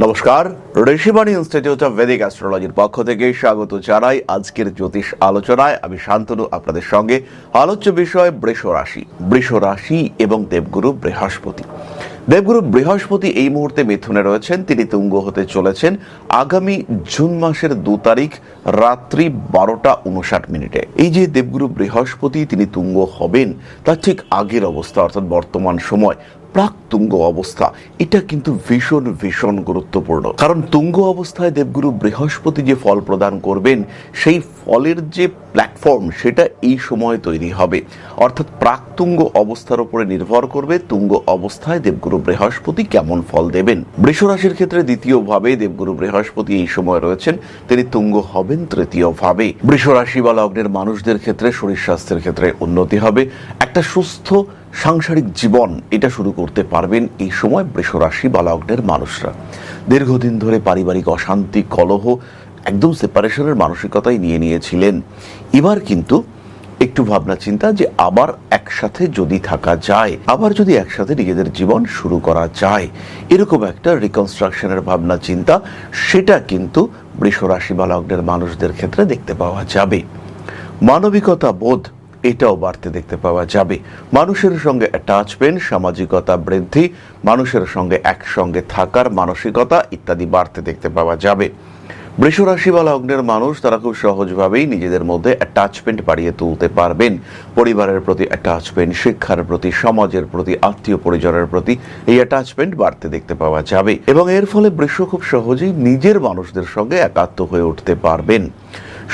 নমস্কার, Rishibani institute of Vedic অ্যাস্ট্রোলজির পক্ষ থেকে স্বাগত জানাই আজকের জ্যোতিষ আলোচনায়। আমি শান্তনু আপনাদের সঙ্গে। আলোচ্য বিষয় বৃষ রাশি এবং দেবগুরু বৃহস্পতি। দেবগুরু বৃহস্পতি এই মুহূর্তে মিথুনে রয়েছেন। তিনি তুঙ্গ হতে চলেছেন আগামী জুন মাসের 2 তারিখ রাত্রি 12:59। এই যে দেবগুরু বৃহস্পতি তিনি তুঙ্গ হবেন তার ঠিক আগের অবস্থা অর্থাৎ বর্তমান সময় প্রাক তুঙ্গ অবস্থা, এটা কিন্তু ভীষণ ভীষণ গুরুত্বপূর্ণ। কারণ তুঙ্গ অবস্থায় দেবগুরু বৃহস্পতি যে ফল প্রদান করবেন সেই ফলের যে প্ল্যাটফর্ম সেটা এই সময় তৈরি হবে। অর্থাৎ প্রাক তুঙ্গ অবস্থার উপরে নির্ভর করবে তুঙ্গ অবস্থায় দেবগুরু বৃহস্পতি কেমন ফল দেবেন। বৃষ রাশির ক্ষেত্রে দ্বিতীয় ভাবে দেবগুরু বৃহস্পতি এই সময় রয়েছেন, তিনি তুঙ্গ হবেন তৃতীয় ভাবে। বৃষ রাশি বা লগ্নের মানুষদের ক্ষেত্রে শরীর স্বাস্থ্যের ক্ষেত্রে উন্নতি হবে। একটা সুস্থ সাংসারিক জীবন এটা শুরু করতে পারবেন এই সময় বৃষ রাশি বা লগ্নের মানুষরা। দীর্ঘদিন ধরে পারিবারিক অশান্তি, কলহ, একদম সেপারেশনের মানসিকতাই নিয়েছিলেন। এবার কিন্তু একটু ভাবনা চিন্তা যে আবার একসাথে যদি থাকা যায়, আবার যদি একসাথে নিজেদের জীবন শুরু করা যায়, এরকম একটা রিকনস্ট্রাকশনের ভাবনা চিন্তা সেটা কিন্তু বৃষ রাশি বা লগ্নের মানুষদের ক্ষেত্রে দেখতে পাওয়া যাবে। মানবিকতা বোধ এটাও বাড়তে দেখতে পাওয়া যাবে। মানুষের সঙ্গে অ্যাটাচমেন্ট, সামাজিকতা বৃদ্ধি, মানুষের সঙ্গে একসঙ্গে থাকার মানসিকতা ইত্যাদি বাড়তে দেখতে পাওয়া যাবে। বৃষ রাশি বা লগ্নের মানুষ তারা খুব সহজভাবেই নিজেদের মধ্যে অ্যাটাচমেন্ট বাড়িয়ে তুলতে পারবেন। পরিবারের প্রতি অ্যাটাচমেন্ট, শিক্ষার প্রতি, সমাজের প্রতি, আত্মীয় পরিজনের প্রতি এই অ্যাটাচমেন্ট বাড়তে দেখতে পাওয়া যাবে এবং এর ফলে বৃষ খুব সহজেই নিজের মানুষদের সঙ্গে একাত্ম হয়ে উঠতে পারবেন।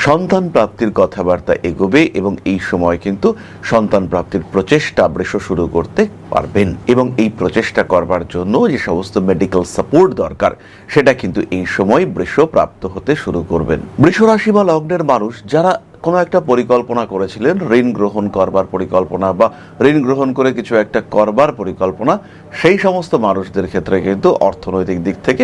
সন্তান প্রাপ্তির কথাবার্তা এগোবে এবং এই সময় কিন্তু সন্তান প্রাপ্তির প্রচেষ্টা বৃষ শুরু করতে পারবেন এবং এই প্রচেষ্টা করবার জন্য যে সমস্ত মেডিকেল সাপোর্ট দরকার সেটা কিন্তু এই সময় বৃষ প্রাপ্ত হতে শুরু করবেন। বৃষ রাশি বা লগ্নের মানুষ যারা কোনো একটা পরিকল্পনা করেছিলেন, ঋণ গ্রহণ করবার পরিকল্পনা বা ঋণ গ্রহণ করে কিছু একটা করবার পরিকল্পনা, সেই সমস্ত মানুষদের ক্ষেত্রে কিন্তু অর্থনৈতিক দিক থেকে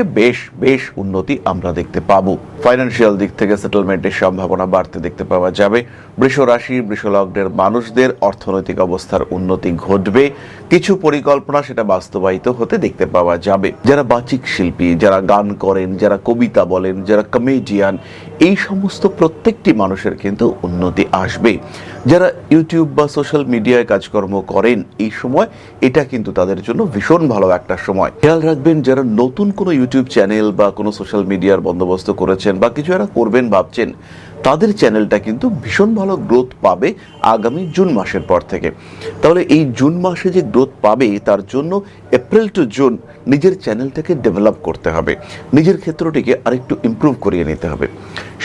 বেশ উন্নতি আমরা দেখতে পাবো। ফাইন্যান্সিয়াল দিক থেকে সেটেলমেন্টের সম্ভাবনা বাড়তে দেখতে পাওয়া যাবে। বৃষ রাশি বৃষ লগ্নের মানুষদের অর্থনৈতিক অবস্থার উন্নতি ঘটবে। কিছু পরিকল্পনা সেটা বাস্তবায়িত হতে দেখতে পাওয়া যাবে। যারা বাচিক শিল্পী, যারা গান করেন, যারা কবিতা বলেন, যারা কমেডিয়ান, এই সমস্ত প্রত্যেকটি মানুষের কিন্তু উন্নতি আসবে। যারা ইউটিউব বা সোশ্যাল মিডিয়ায় কাজকর্ম করেন এই সময় এটা কিন্তু তাদের জন্য ভীষণ ভালো একটা সময়। খেয়াল রাখবেন যারা নতুন কোনো ইউটিউব চ্যানেল বা কোনো সোশ্যাল মিডিয়ার বন্দোবস্ত করেছেন বা কিছু একটা করবেন ভাবছেন, তাদের চ্যানেলটা কিন্তু ভীষণ ভালো গ্রোথ পাবে আগামী জুন মাসের পর থেকে। তাহলে এই জুন মাসে যে গ্রোথ পাবে তার জন্য এপ্রিল টু জুন নিজের চ্যানেলটাকে ডেভেলপ করতে হবে, নিজের ক্ষেত্রটিকে আরেকটু ইমপ্রুভ করিয়ে নিতে হবে।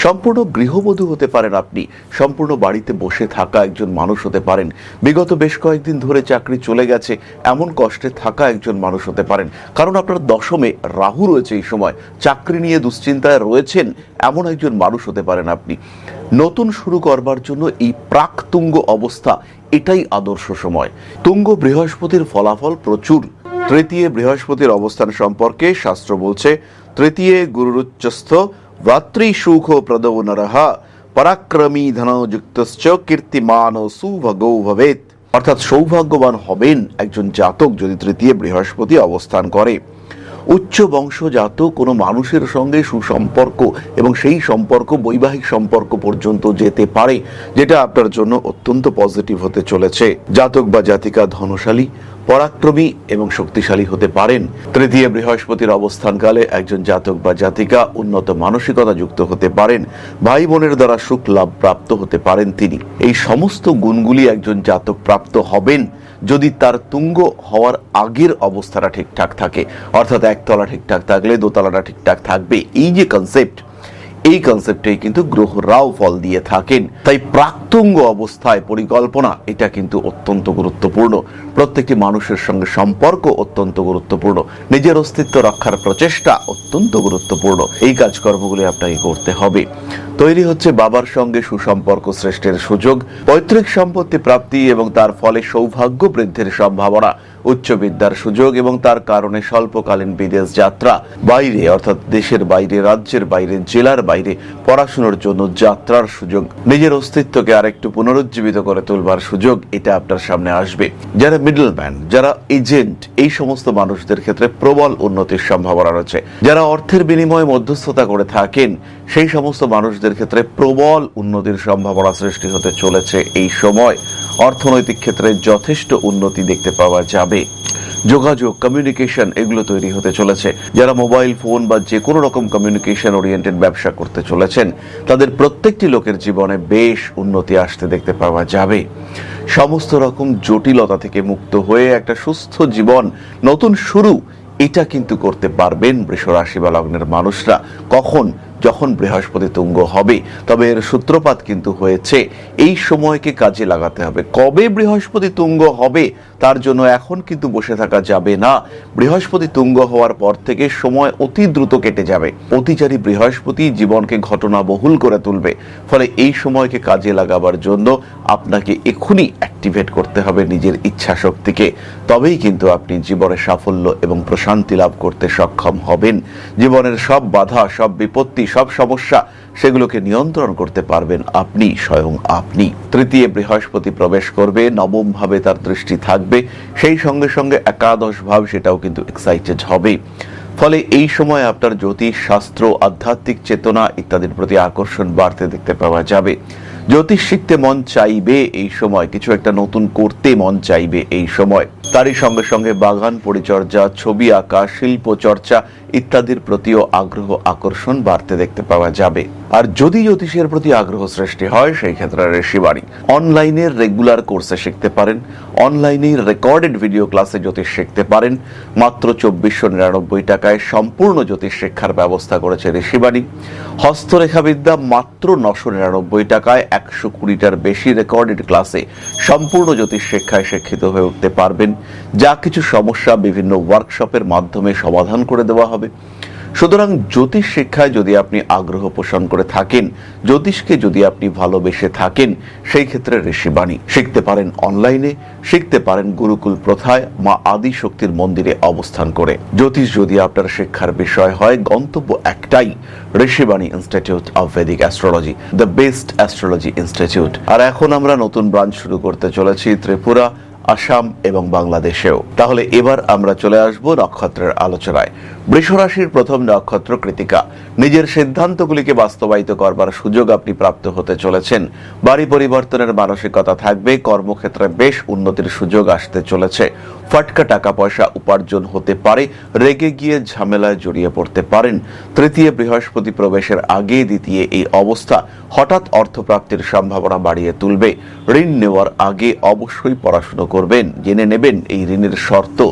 সম্পূর্ণ গৃহবধূ হতে পারেন আপনি, সম্পূর্ণ বাড়িতে বসে থাকা একজন মানুষ হতে পারেন, বিগত বেশ কয়েকদিন ধরে চাকরি চলে গেছে এমন কষ্টে থাকা একজন মানুষ হতে পারেন, কারণ আপনার দশমে রাহু রয়েছে এই সময়, চাকরি নিয়ে দুশ্চিন্তায় রয়েছেন এমন একজন মানুষ হতে পারেন আপনি। নতুন শুরু করবার জন্য এই প্রাক তুঙ্গ অবস্থা এটাই আদর্শ সময়। তুঙ্গ বৃহস্পতির ফলাফল প্রচুর। তৃতীয় বৃহস্পতির অবস্থান সম্পর্কে শাস্ত্র বলছে, তৃতীয় গুরুরুচ্চস্থ ভাতৃ সুখ প্রদৌ নরহ পরাক্রমী ধনযুক্তশ্চ কীর্তিমান সুভগৌ ভবেৎ। অর্থাৎ সৌভাগ্যবান হবেন একজন জাতক যদি তৃতীয় বৃহস্পতি অবস্থান করে। উচ্চ বংশজাত কোনো মানুষের সঙ্গে সুসম্পর্ক এবং সেই সম্পর্ক বৈবাহিক সম্পর্ক পর্যন্ত যেতে পারে, যেটা আপনার জন্য অত্যন্ত পজিটিভ হতে চলেছে। জাতক বা জাতিকা ধনশালী, পরাক্রমী এবং শক্তিশালী হতে পারেন। তৃতীয় বৃহস্পতির অবস্থানকালে একজন জাতক বা জাতিকা উন্নত মানসিকতা যুক্ত হতে পারেন, ভাই বোনের দ্বারা সুখ লাভ প্রাপ্ত হতে পারেন তিনি। এই সমস্ত গুণগুলি একজন জাতক প্রাপ্ত হবেন যদি তার তুঙ্গ হওয়ার আগের অবস্থাটা ঠিকঠাক থাকে। অর্থাৎ একতলা ঠিকঠাক থাকলে দোতলাটা ঠিকঠাক থাকবে, এই যে কনসেপ্ট, এই কনসেপ্টেই কিন্তু গ্রহরাও ফল দিয়ে থাকেন। তাই প্রাক্তুঙ্গ অবস্থায় পরিকল্পনা এটা কিন্তু অত্যন্ত গুরুত্বপূর্ণ। প্রত্যেকটি মানুষের সঙ্গে সম্পর্ক অত্যন্ত গুরুত্বপূর্ণ, নিজের অস্তিত্ব রক্ষার প্রচেষ্টা অত্যন্ত গুরুত্বপূর্ণ। এই কাজকর্মগুলি আপনাকে করতে হবে। তৈরি হচ্ছে বাবার সঙ্গে সুসম্পর্ক সৃষ্টির সুযোগ, পৈতৃক সম্পত্তি প্রাপ্তি এবং তার ফলে সৌভাগ্য বৃদ্ধির সম্ভাবনা উচ্চ বিদ্যার সুযোগ এবং তার কারণে স্বল্পকালীন বিদেশ যাত্রা, বাইরে অর্থাৎ দেশের বাইরে, রাজ্যের বাইরে, জেলার বাইরে পড়াশোনার জন্য যাত্রার সুযোগ, নিজের অস্তিত্বকে আরেকটু পুনরুজ্জীবিত করে তুলবার সুযোগ, এটা আপনার সামনে আসবে। যারা মিডলম্যান, যারা এজেন্ট, এই সমস্ত মানুষদের ক্ষেত্রে প্রবল উন্নতির সম্ভাবনা রয়েছে। যারা অর্থের বিনিময়ে মধ্যস্থতা করে থাকেন, সেই সমস্ত মানুষদের ক্ষেত্রে প্রবল উন্নতির সম্ভাবনা সৃষ্টি হতে চলেছে। এই সময় অর্থনৈতিক ক্ষেত্রে যথেষ্ট উন্নতি দেখতে পাওয়া যাবে। যোগাযোগ, কমিউনিকেশন, এগুলো তৈরি হতে চলেছে। যারা মোবাইল ফোন বা যে কোনো রকম কমিউনিকেশন ওরিয়েন্টেড ব্যবসা করতে চলেছেন, তাদের প্রত্যেকটি লোকের জীবনে বেশ উন্নতি আসতে দেখতে পাওয়া যাবে। সমস্ত রকম জটিলতা থেকে মুক্ত হয়ে একটা সুস্থ জীবন, নতুন শুরু, এটা কিন্তু করতে পারবেন বৃষ রাশি বা লগ্নের মানুষরা। কখন? যখন বৃহস্পতি তুঙ্গ হবে। তবে এর সূত্রপাত কিন্তু হয়েছে, এই সময়কে কাজে লাগাতে হবে। কবে বৃহস্পতি তুঙ্গ হবে তার জন্য এখন কিন্তু বসে থাকা যাবে না। বৃহস্পতি তুঙ্গ হওয়ার পর থেকে সময় অতি দ্রুত কেটে যাবে। অতিচারী বৃহস্পতি জীবনকে ঘটনাবহুল করে তুলবে। ফলে এই সময়কে কাজে লাগাবার জন্য আপনাকে এখনই অ্যাক্টিভেট করতে হবে নিজের ইচ্ছা শক্তিকে। তবেই কিন্তু আপনি জীবনে সাফল্য এবং প্রশান্তি লাভ করতে সক্ষম হবেন। জীবনের সব বাধা, সব বিপত্তি, সব সমস্যা, সেগুলোকে নিয়ন্ত্রণ করতে পারবেন আপনি, স্বয়ং আপনি। তৃতীয় বৃহস্পতি প্রবেশ করবে, নবম ভাবে তার দৃষ্টি থাকবে, সেই সঙ্গে সঙ্গে একাদশ ভাব সেটাও কিন্তু এক্সাইটেড হবে। ফলে এই সময় আপনার জ্যোতিষ শাস্ত্র, আধ্যাত্মিক চেতনা ইত্যাদির প্রতি আকর্ষণ বাড়তে দেখতে পাওয়া যাবে। জ্যোতিষ শিখতে মন চাইবে এই সময়, কিছু একটা নতুন করতে মন চাইবে এই সময়। তারই সঙ্গে সঙ্গে বাগান পরিচর্যা, ছবি আঁকা, শিল্প চর্চা ইত্যাদির প্রতিও আগ্রহ, আকর্ষণ বাড়তে দেখতে পাওয়া যাবে। আর যদি জ্যোতিষের প্রতি আগ্রহ সৃষ্টি হয়, সেই ক্ষেত্রে ঋষিবাণী অনলাইনের রেগুলার কোর্সে শিখতে পারেন। অনলাইনে রেকর্ডেড ভিডিও ক্লাসে জ্যোতিষ শিখতে পারেন। মাত্র 2499 টাকায় সম্পূর্ণ জ্যোতিষ শিক্ষার ব্যবস্থা করেছে ঋষিবাণী। হস্তরেখাবিদ্যা মাত্র 999 টাকায় 120টার বেশি রেকর্ডেড ক্লাসে সম্পূর্ণ জ্যোতিষ শিক্ষায় শিক্ষিত হয়ে উঠতে পারবেন। যা কিছু সমস্যা বিভিন্ন ওয়ার্কশপের মাধ্যমে সমাধান করে দেওয়া হবে। সুতরাং জ্যোতিষ শিক্ষায় যদি আপনি আগ্রহ পোষণ করে থাকেন, জ্যোতিষকে যদি আপনি ভালোবেসে থাকেন, সেই ক্ষেত্রে ঋষিবাণী শিখতে পারেন অনলাইনে, শিখতে পারেন গুরুকুল প্রথায় মা আদি শক্তির মন্দিরে অবস্থান করে। জ্যোতিষ যদি আপনার শিক্ষার বিষয় হয়, গন্তব্য একটাই, Rishibani institute of Vedic astrology, the best astrology institute. আর এখন আমরা নতুন ব্রাঞ্চ শুরু করতে চলেছি ত্রিপুরা, আসাম এবং বাংলাদেশেও। তাহলে এবার আমরা চলে আসব নক্ষত্রের আলোচনায়। বৃষ রাশির প্রথম নক্ষত্র কৃতিকা। নিজের সিদ্ধান্তগুলিকে বাস্তবায়িত করবার সুযোগ আপনি প্রাপ্ত হতে চলেছেন। বাড়ি পরিবর্তনের মানসিকতা থাকবে। কর্মক্ষেত্রে বেশ উন্নতির সুযোগ আসতে চলেছে। ফাটকা টাকা পয়সা উপার্জন হতে পারে। রেগে গিয়ে ঝামেলায় জড়িয়ে পড়তে পারেন। তৃতীয় বৃহস্পতি প্রবেশের আগে দ্বিতীয় এই অবস্থা হঠাৎ অর্থপ্রাপ্তির সম্ভাবনা বাড়িয়ে তুলবে। ঋণ নেওয়ার আগে অবশ্যই পড়াশোনা করবেন, জেনে নেবেন এই ঋণের শর্ত।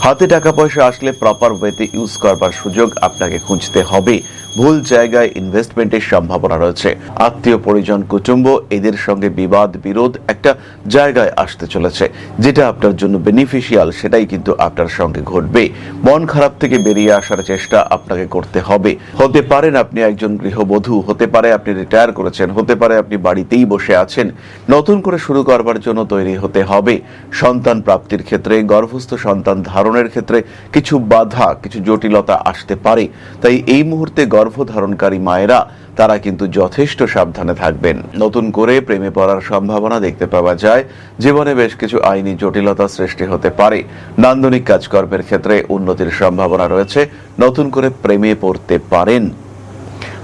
হাতে টাকা পয়সা আসলে প্রপার ওয়েতে ইউজ করবার সুযোগ আপনাকে খুঁজতে হবে। ভুল জায়গায় ইনভেস্টমেন্টের সম্ভাবনা রয়েছে। আত্মীয় পরিজন, কুটুম্ব, এদের সঙ্গে বিবাদ বিরোধ একটা জায়গায় আসতে চলেছে, যেটা আপনার জন্য বেনিফিশিয়াল, সেটাই কিন্তু আপনার সঙ্গে ঘটবে। মন খারাপ থেকে বেরিয়ে আসার চেষ্টা আপনাকে করতে হবে। হতে পারেন আপনি একজন গৃহবধূ, হতে পারে আপনি রিটায়ার করেছেন, হতে পারে আপনি বাড়িতেই বসে আছেন। নতুন করে শুরু করবার জন্য তৈরি হতে হবে। সন্তান প্রাপ্তির ক্ষেত্রে, গর্ভস্থ সন্তান ধারণের ক্ষেত্রে কিছু বাধা, কিছু জটিলতা আসতে পারে। তাই এই মুহূর্তে গর্ভধারণকারী মায়েরা তারা কিন্তু যথেষ্ট সাবধানে থাকবেন। নতুন করে প্রেমে পড়ার সম্ভাবনা দেখতে পাওয়া যায়। জীবনে বেশ কিছু আইনি জটিলতা সৃষ্টি হতে পারে। নান্দনিক কাজকর্মের ক্ষেত্রে উন্নতির সম্ভাবনা রয়েছে। নতুন করে প্রেমে পড়তে পারেন।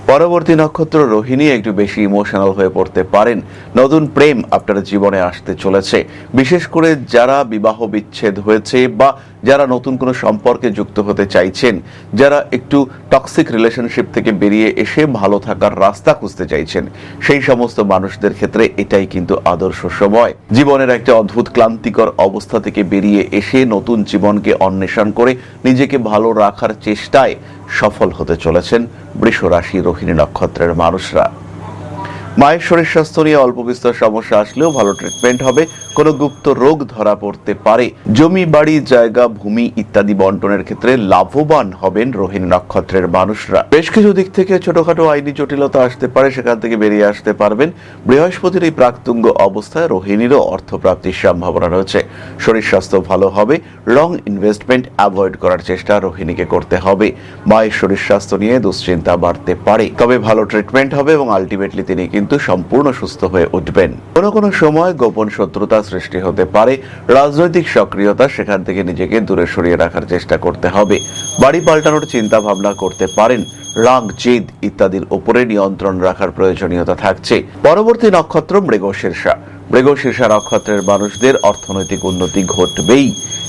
পরবর্তী নক্ষত্র রোহিণী, একটু বেশি ইমোশনাল হয়ে পড়তে পারেন। নতুন প্রেম আপনার জীবনে আসতে চলেছে। বিশেষ করে যারা বিবাহ বিচ্ছেদ হয়েছে বা যারা নতুন কোনো সম্পর্কে যুক্ত হতে চাইছেন, যারা একটু টক্সিক রিলেশনশিপ থেকে বেরিয়ে এসে ভালো থাকার রাস্তা খুঁজতে চাইছেন, সেই সমস্ত মানুষদের ক্ষেত্রে এটাই কিন্তু আদর্শ সময়। জীবনের একটা অদ্ভুত ক্লান্তিকর অবস্থা থেকে বেরিয়ে এসে নতুন জীবনকে অন্বেষণ করে নিজেকে ভালো রাখার চেষ্টায় সফল হতে চলেছেন বৃষ রাশি রোহিণী নক্ষত্রের মানুষরা। মায়ের শরীর স্বাস্থ্য নিয়ে অল্প বিস্তর সমস্যা আসলেও ভালো ট্রিটমেন্ট হবে। কোনো গুপ্ত রোগ ধরা পড়তে পারে। জমি, বাড়ি, জায়গা, ভূমি ইত্যাদি বন্টনের ক্ষেত্রে লাভবান হবেন রোহিণী নক্ষত্রের মানুষরা। বেশ কিছু দিক থেকে ছোটখাটো আইনি জটিলতা আসতে পারে, সেখান থেকে বেরিয়ে আসতে পারবেন। বৃহস্পতির এই প্রাকতুঙ্গ অবস্থায় রোহিণীরও অর্থপ্রাপ্তির সম্ভাবনা রয়েছে। শরীর স্বাস্থ্য ভালো হবে। রং ইনভেস্টমেন্ট অ্যাভয়েড করার চেষ্টা রোহিণীকে করতে হবে। মায়ের শরীর স্বাস্থ্য নিয়ে দুশ্চিন্তা বাড়তে পারে, তবে ভালো ট্রিটমেন্ট হবে এবং আলটিমেটলি তিনি কিন্তু সম্পূর্ণ সুস্থ হয়ে উঠবেন। কোনো সময় গোপন শত্রুতা সৃষ্টি হতে পারে। রাজনৈতিক সক্রিয়তা, সেখান থেকে নিজেকে দূরে সরিয়ে রাখার চেষ্টা করতে হবে। বাড়ি পাল্টানোর চিন্তা ভাবনা করতে পারেন। রাগ, জেদ ইত্যাদির উপরে নিয়ন্ত্রণ রাখার প্রয়োজনীয়তা থাকছে। পরবর্তী নক্ষত্র মৃগশীর্ষা। মৃগশীর্ষা নক্ষত্রের মানুষদের অর্থনৈতিক উন্নতি ঘটবেই।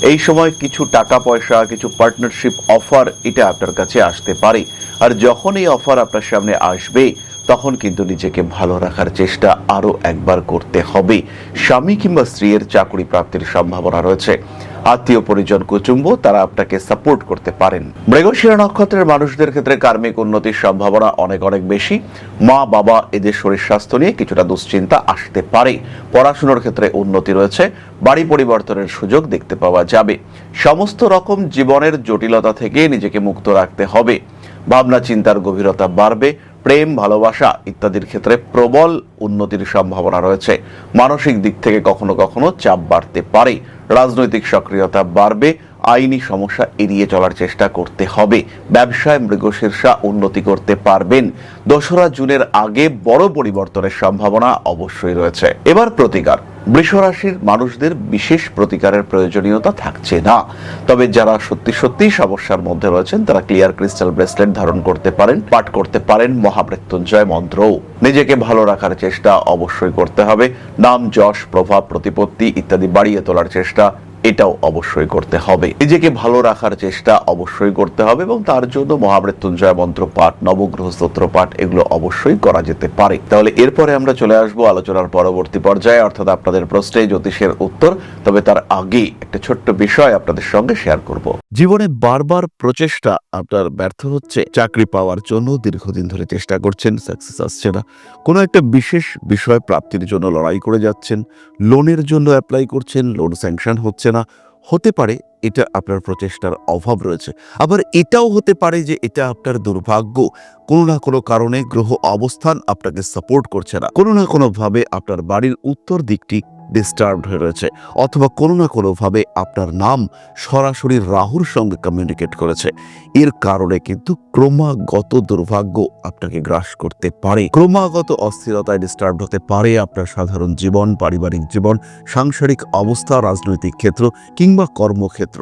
এই সময় কিছু টাকা পয়সা, কিছু পার্টনারশিপ অফার এটা আপনার কাছে আসতে পারে। আর যখন এই অফার আপনার সামনে আসবে তখন কিন্তু নিজেকে ভালো রাখার চেষ্টা আরো একবার করতে হবে। স্বামী কিংবা স্ত্রীর চাকরি প্রাপ্তির সম্ভাবনা রয়েছে। আত্মীয় পরিজন, কুটুম্ব তারা আপনাকে সাপোর্ট করতে পারেন। মৃগশিরা নক্ষত্রের মানুষদের ক্ষেত্রে কার্মিক উন্নতির সম্ভাবনা অনেক বেশি। মা বাবা এদের শরীর স্বাস্থ্য নিয়ে কিছুটা দুশ্চিন্তা আসতে পারে। পড়াশোনার ক্ষেত্রে উন্নতি রয়েছে। বাড়ি পরিবর্তনের সুযোগ দেখতে পাওয়া যাবে। সমস্ত রকম জীবনের জটিলতা থেকে নিজেকে মুক্ত রাখতে হবে। ভাবনা চিন্তার গভীরতা বাড়বে। প্রেম, ভালোবাসা ইত্যাদির ক্ষেত্রে প্রবল উন্নতির সম্ভাবনা রয়েছে। মানসিক দিক থেকে কখনো চাপ বাড়তে পারে। রাজনৈতিক সক্রিয়তা বাড়বে। আইনি সমস্যা এড়িয়ে চলার চেষ্টা করতে হবে। ব্যবসায় মৃগশীর্ষা উন্নতি করতে পারবেন। 2রা জুনের আগে বড় পরিবর্তনের সম্ভাবনা অবশ্যই রয়েছে। এবার প্রতিকার। বৃষ রাশির মানুষদের বিশেষ প্রতিকারের প্রয়োজনীয়তা থাকছে না, তবে যারা সত্যি সমস্যার মধ্যে রয়েছেন তারা ক্লিয়ার ক্রিস্টাল ব্রেসলেট ধারণ করতে পারেন, পাঠ করতে পারেন মহামৃত্যুঞ্জয় মন্ত্রও। নিজেকে ভালো রাখার চেষ্টা অবশ্যই করতে হবে। নাম, যশ, প্রভাব, প্রতিপত্তি ইত্যাদি বাড়িয়ে তোলার চেষ্টা এটাও অবশ্যই করতে হবে। নিজেকে ভালো রাখার চেষ্টা অবশ্যই করতে হবে এবং তার জন্য মহামৃত্যুঞ্জয় মন্ত্র পাঠ, নবগ্রহ স্তোত্র পাঠ এগুলো অবশ্যই করা যেতে পারে। তাহলে এরপরে আমরা চলে আসবো আলোচনার পরবর্তী পর্যায়ে, অর্থাৎ আপনাদের প্রশ্নে জ্যোতিষের উত্তর। তবে তার আগে একটা ছোট্ট বিষয় আপনাদের সঙ্গে শেয়ার করব। জীবনে বারবার প্রচেষ্টা আপনার ব্যর্থ হচ্ছে। চাকরি পাওয়ার জন্য দীর্ঘদিন ধরে চেষ্টা করছেন, সাকসেস আসছে না। কোনো একটা বিশেষ বিষয় প্রাপ্তির জন্য লড়াই করে যাচ্ছেন। লোনের জন্য অ্যাপ্লাই করছেন, লোন স্যাংশন হচ্ছে না। হতে পারে এটা আপনার প্রচেষ্টার অভাব রয়েছে। আবার এটাও হতে পারে যে এটা আপনার দুর্ভাগ্য। কোনো না কোনো কারণে গ্রহ অবস্থান আপনাকে সাপোর্ট করছে না। কোনো না কোনোভাবে আপনার বাড়ির উত্তর দিকটি ডিস্টার্বড হয়ে রয়েছে, অথবা কোনো না কোনোভাবে আপনার নাম সরাসরি রাহুর সঙ্গে কমিউনিকেট করেছে। এর কারণে কিন্তু ক্রমাগত দুর্ভাগ্য আপনাকে গ্রাস করতে পারে। ক্রমাগত অস্থিরতায় ডিস্টার্ব হতে পারে আপনার সাধারণ জীবন, পারিবারিক জীবন, সাংসারিক অবস্থা, রাজনৈতিক ক্ষেত্র কিংবা কর্মক্ষেত্র।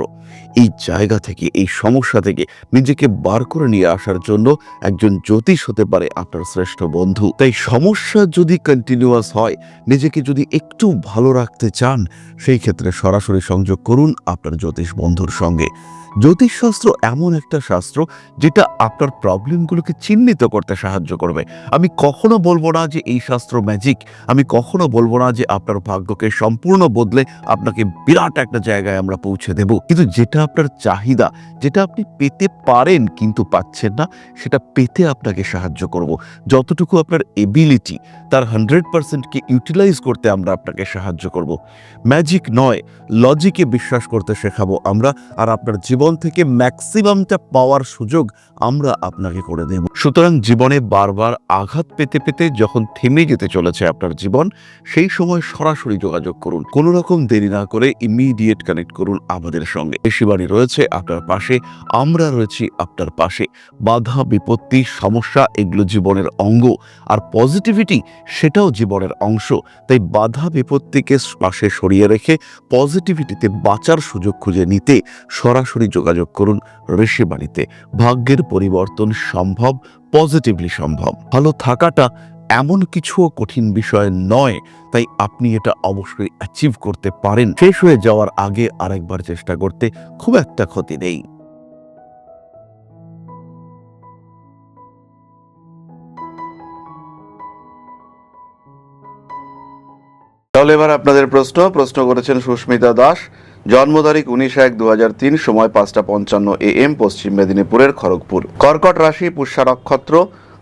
এই জায়গা থেকে, এই সমস্যা থেকে নিজেকে বার করে নিয়ে আসার জন্য একজন জ্যোতিষ হতে পারে আপনার শ্রেষ্ঠ বন্ধু। তাই সমস্যা যদি কন্টিনিউয়াস হয়, নিজেকে যদি একটু ভালো রাখতে চান, সেই ক্ষেত্রে সরাসরি সংযোগ করুন আপনার জ্যোতিষ বন্ধুর সঙ্গে। জ্যোতিষশাস্ত্র এমন একটা শাস্ত্র যেটা আপনার প্রবলেমগুলোকে চিহ্নিত করতে সাহায্য করবে। আমি কখনো বলবো না যে এই শাস্ত্র ম্যাজিক। আমি কখনো বলবো না যে আপনার ভাগ্যকে সম্পূর্ণ বদলে আপনাকে বিরাট একটা জায়গায় আমরা পৌঁছে দেব। কিন্তু যেটা আপনার চাহিদা, যেটা আপনি পেতে পারেন কিন্তু পাচ্ছেন না, সেটা পেতে আপনাকে সাহায্য করব। যতটুকু আপনার এবিলিটি, তার 100%কে ইউটিলাইজ করতে আমরা আপনাকে সাহায্য করব। ম্যাজিক নয়, লজিকে বিশ্বাস করতে শেখাবো আমরা, আর আপনার জীবন থেকে ম্যাক্সিমামটা পাওয়ার সুযোগ আমরা আপনাকে করে দেব। সুতরাং জীবনে বারবার আঘাত পেতে পেতে যখন থেমে যেতে চলেছে আপনার জীবন, সেই সময় সরাসরি যোগাযোগ করুন। কোনো রকম দেরি না করে ইমিডিয়েট কানেক্ট করুন আমাদের সঙ্গে। ঋষিবাণী রয়েছে আপনার পাশে, আমরা রয়েছি আপনার পাশে। বাধা, বিপত্তি, সমস্যা এগুলো জীবনের অঙ্গ, আর পজিটিভিটি সেটাও জীবনের অংশ। তাই বাধা বিপত্তিকে পাশে সরিয়ে রেখে পজিটিভিটিতে বাঁচার সুযোগ খুঁজে নিতে সরাসরি যোগাযোগ করুন ঋষিবাণীতে। ভাগ্যের পরিবর্তন সম্ভব, পজিটিভলি সম্ভব। ভালো থাকাটা এমন কিছুও কঠিন বিষয় নয়, তাই আপনি এটা অবশ্যই অ্যাচিভ করতে পারেন। শেষ হয়ে যাওয়ার আগে আরেকবার চেষ্টা করতে খুব একটা ক্ষতি নেই। তাহলে এবার আপনাদের প্রশ্ন করেছেন সুস্মিতা দাস। জন্ম তারিখ 19/1/2003, সময় 5:55 AM, পশ্চিম মেদিনীপুরের খড়গপুর। কর্কট রাশি, পুষ্যা নক্ষত্র,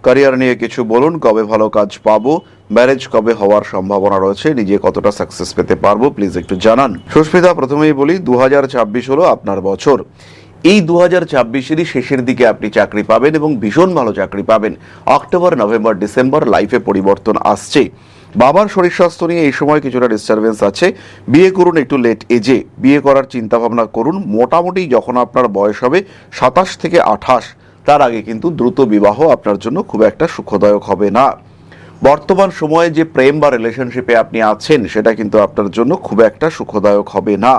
ক্যারিয়ার নিয়ে কিছু বলুন, কবে ভালো কাজ পাবো, ম্যারেজ কবে হওয়ার সম্ভাবনা রয়েছে, নিজে কতটা সাকসেস পেতে পারবো, প্লিজ একটু জানান। সুস্মিতা, প্রথমেই বলি 2026 হলো আপনার বছর। এই 2026-এরই শেষের দিকে আপনি চাকরি পাবেন এবং ভীষণ ভালো চাকরি পাবেন। অক্টোবর, নভেম্বর, ডিসেম্বর লাইফে পরিবর্তন আসছে। বাবার শরীর স্বাস্থ্য নিয়ে এই সময় কিছুটা ডিস্টারবেন্স আছে। বিয়ে করুন একটু লেট এজে, বিয়ে করার চিন্তা ভাবনা করুন। মোটামুটি যখন আপনার বয়স হবে 27 থেকে 28, তার আগে কিন্তু দ্রুত বিবাহ আপনার জন্য খুব একটা সুখদায়ক হবে না। বর্তমান সময়ে যে প্রেম বা রিলেশনশিপে আপনি আছেন সেটা কিন্তু আপনার জন্য খুব একটা সুখদায়ক হবে না।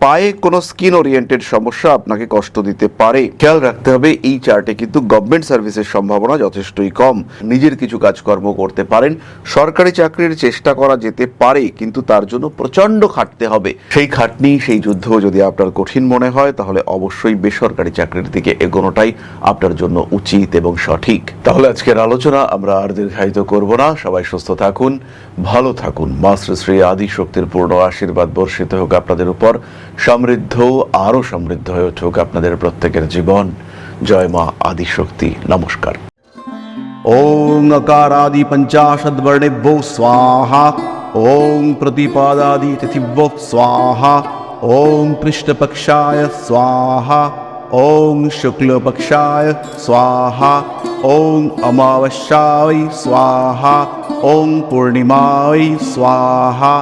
পায়ে কোনো স্কিন ওরিয়েন্টেড সমস্যা আপনাকে কষ্ট দিতে পারে। খেয়াল রাখতে হবে এই চার্টে কিন্তু গভর্নমেন্ট সার্ভিসের সম্ভাবনা যথেষ্টই কম। নিজের কিছু কাজকর্ম করতে পারেন, সরকারি চাকরির চেষ্টা করা যেতে পারে, কিন্তু তার জন্য প্রচন্ড খাটতে হবে। সেই খাটনি, সেই যুদ্ধ যদি আপনার কঠিন মনে হয় তাহলে অবশ্যই বেসরকারি চাকরির দিকে এগোনোটাই আপনার জন্য উচিত এবং সঠিক। তাহলে আজকের আলোচনা আমরা আর দীর্ঘায়িত করব না। সবাই সুস্থ থাকুন, ভালো থাকুন। মা শ্রী শ্রী আদি শক্তির পূর্ণ আশীর্বাদ বর্ষিত হোক আপনাদের উপর। সমৃদ্ধ, আরো সমৃদ্ধ হয়ে উঠুক আপনাদের প্রত্যেকের জীবন। জয় মা আদি শক্তি। নমস্কার। ओं अकारादि पंचाशद्वर्णेभ्यो स्वाहा। ओं प्रतिपादादि तिथिभ्यो स्वाहा। ओं कृष्णपक्षाय स्वाहा। ओं शुक्लपक्षाय स्वाहा। ओं अमावस्याय स्वाहा। ओं पूर्णिमाय स्वाहा।